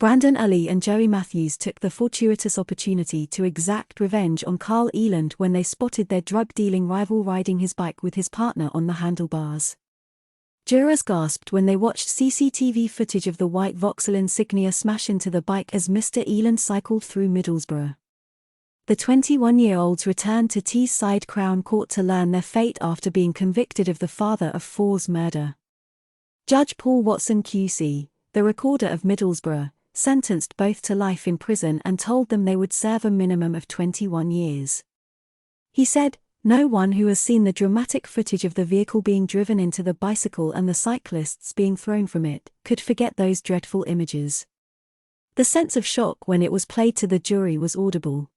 Brandon Ali and Joey Matthews took the fortuitous opportunity to exact revenge on Carl Eland when they spotted their drug-dealing rival riding his bike with his partner on the handlebars. Jurors gasped when they watched CCTV footage of the white Vauxhall insignia smash into the bike as Mr. Eland cycled through Middlesbrough. The 21-year-olds returned to Teesside Crown Court to learn their fate after being convicted of the father of four's murder. Judge Paul Watson QC, the recorder of Middlesbrough, sentenced both to life in prison and told them they would serve a minimum of 21 years. He said, "No one who has seen the dramatic footage of the vehicle being driven into the bicycle and the cyclists being thrown from it could forget those dreadful images." The sense of shock when it was played to the jury was audible.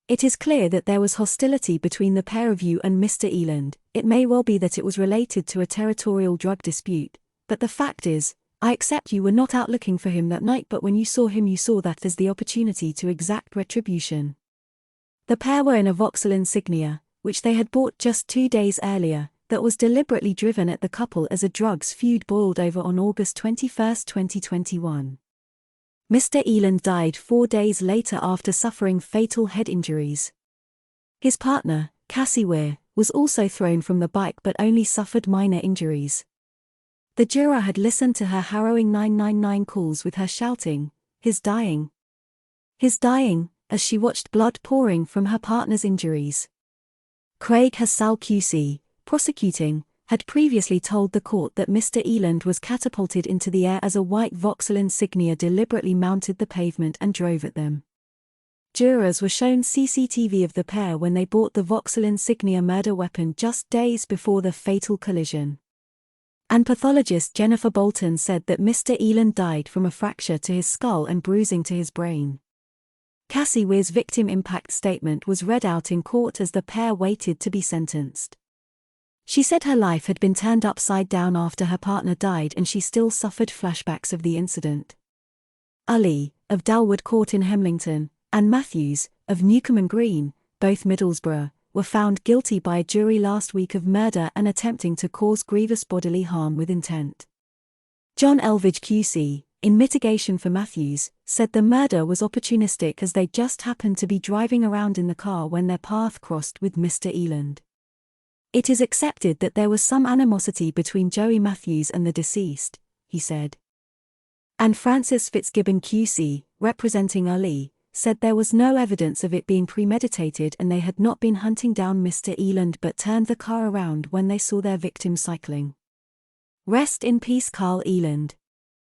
"It is clear that there was hostility between the pair of you and Mr. Eland. It may well be that it was related to a territorial drug dispute, but the fact is, I accept you were not out looking for him that night, but when you saw him you saw that as the opportunity to exact retribution." The pair were in a Vauxhall insignia, which they had bought just 2 days earlier, that was deliberately driven at the couple as a drugs feud boiled over on August 21, 2021. Mr. Eland died 4 days later after suffering fatal head injuries. His partner, Cassie Weir, was also thrown from the bike but only suffered minor injuries. The juror had listened to her harrowing 999 calls with her shouting, "He's dying. He's dying," as she watched blood pouring from her partner's injuries. Craig Hassall QC, prosecuting, had previously told the court that Mr. Eland was catapulted into the air as a white Vauxhall insignia deliberately mounted the pavement and drove at them. Jurors were shown CCTV of the pair when they bought the Vauxhall insignia murder weapon just days before the fatal collision. And pathologist Jennifer Bolton said that Mr. Eland died from a fracture to his skull and bruising to his brain. Cassie Weir's victim impact statement was read out in court as the pair waited to be sentenced. She said her life had been turned upside down after her partner died and she still suffered flashbacks of the incident. Ali, of Dalwood Court in Hemlington, and Matthews, of Newcomen Green, both Middlesbrough, were found guilty by a jury last week of murder and attempting to cause grievous bodily harm with intent. John Elvidge QC, in mitigation for Matthews, said the murder was opportunistic as they just happened to be driving around in the car when their path crossed with Mr. Eland. "It is accepted that there was some animosity between Joey Matthews and the deceased," he said. And Francis Fitzgibbon QC, representing Ali, said there was no evidence of it being premeditated and they had not been hunting down Mr. Eland but turned the car around when they saw their victim cycling. Rest in peace, Carl Eland.